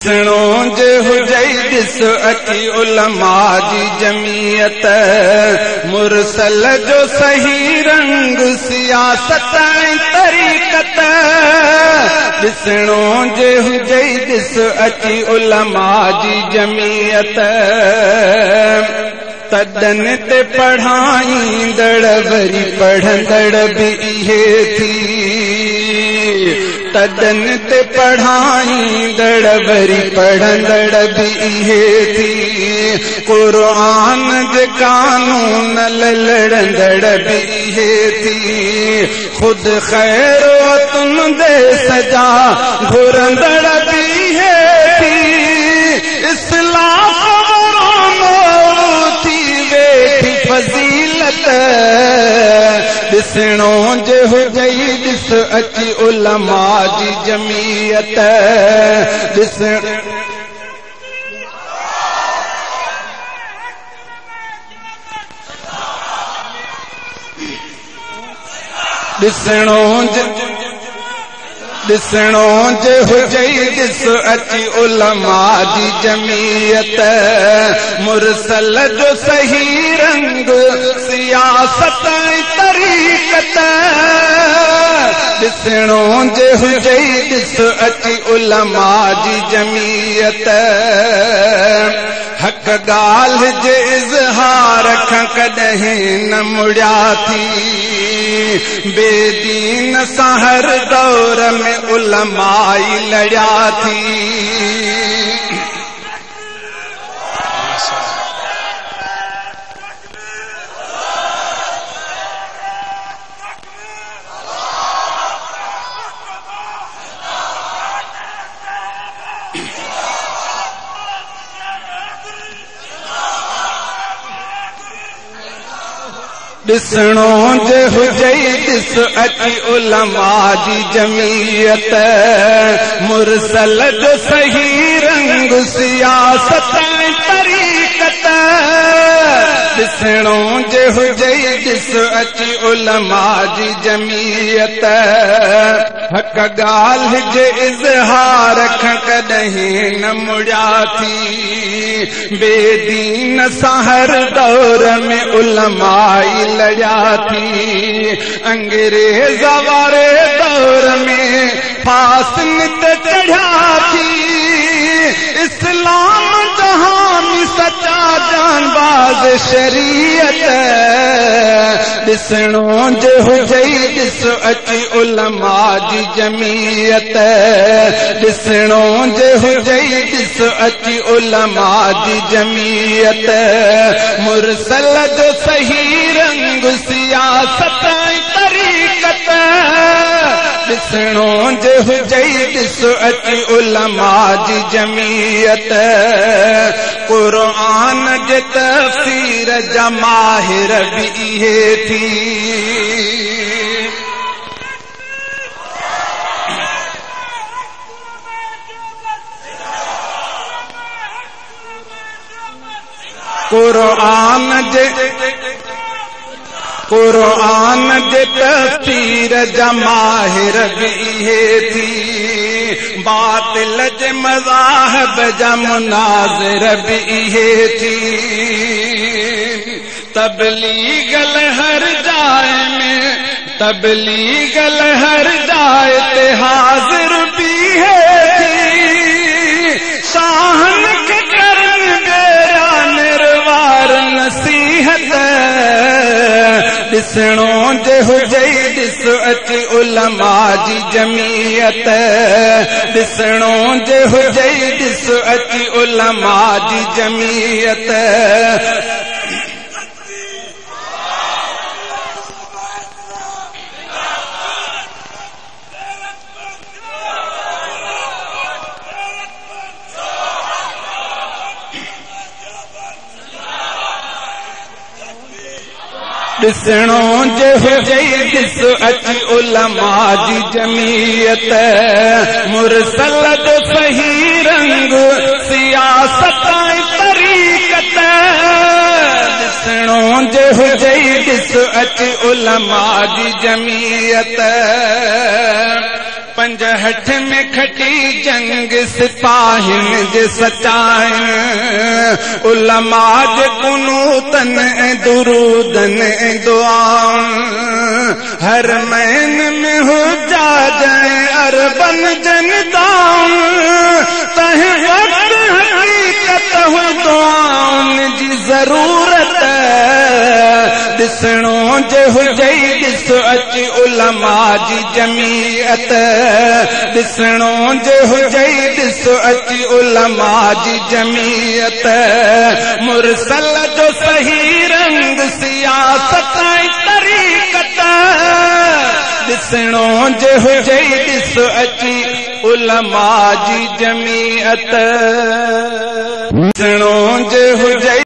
ॾिसणो जे हुजई ॾिस अची उलमा जी जमीयत मुरसल जो सही रंग सियासत ऐं तरीक़त ॾिसणो जे हुजई ॾिस अची उलमा जी जमीयत तॾन ते पढ़ाईंदड़ वरी पढ़ंदड़ बि इहे थी तॾन ते पढ़ाईंदड़ वरी पढ़ंदड़ बि इहे थी क़ुरान जे कानून लड़ंदड़ बि इहे थी खुद खैर वतन दे सजा घुरंदड़ बि इहे थी इस्लाम फज़ीलत ॾिसणो जे हुजई ॾिस अची उलमा जी जमीयत ॾिसणो जे हुजई ॾिस अची उलमा जी जमीयत मुरसल जो सही रंग सियासत ऐं तरीक़त ॾिसणो जे हुजई ॾिस अची उलमा जी जमीयत हक़ ॻाल्हि जे इज़हार खां कॾहिं न मुड़िया थी बेदीन सां हर दौर में उलमाई लड़िया थी ॾिसणो जे हुजई ॾिस अची उलमा जी जमीयत मुरसल जो सही रंग सियासत ऐं तरीक़त ॾिसणो जे हुजई ॾिस अची उलमा जी जमीयत हक़ ॻाल्हि जे इज़हार खां कॾहिं न मुड़िया थी बेदीन सां हर दौर में उलमाई लड़िया थी अंग्रेज़ वारे दौर में फासिन ते चढ़िया थी इस्लाम जहां सच्चा जानबाज़ शरीयत ॾिसणो जे हुजई ॾिस अची उलमा जी जमीयत ॾिसणो जे हुजई ॾिस अची उलमा जी जमीयत मुरसल जो सही रंग सियासत ऐं तरीक़त ॾिसणो जे हुजई ॾिस अची उलमा जी जमीयत क़ुरान जे तफ़सीर जा माहिर बि इहे थी क़ुरान जे तफ़सीर जा माहिर बि इहे थी बातिल जे मज़ाहब जा मुनाज़िर बि इहे थी तबलीगल हर जाए ते हाज़िर बि इहे थी शाहन खे करन बेरा निर्वार नसीहत ॾिसणो जे हुजई ॾिस अची उलमा जी जमीयत ॾिसणो जे हुजई ॾिस अची उलमा जी जमीयत ॾिसणो जे हुजई ॾिस अची उलमा जी जमीयत मुरसल जो सही रंग सियासत ऐं तरीक़त ॾिसणो जे हुजई ॾिस अची उलमा जी जमीयत 65 में खटी जंग सिपाहिन जे सचाइन उलमा जे कुनूतन ऐं दुरूदन ऐं दुआउन हर महीन में हुजाज ऐं अरबन जनदाउन तंहिं वक्त हकीकत हुई दुआउन जी ज़रूरत ॾिसणो जे हुजई ॾिस अची उलमा जी जमीयत ॾिसणो जे हुजई ॾिस अची उलमा जी जमीयत मुरसल जो सही रंग सियासत ऐं तरीक़त ॾिसणो जे हुजई ॾिस अची उलमा जी जमीयत ॾिसणो जे हुजई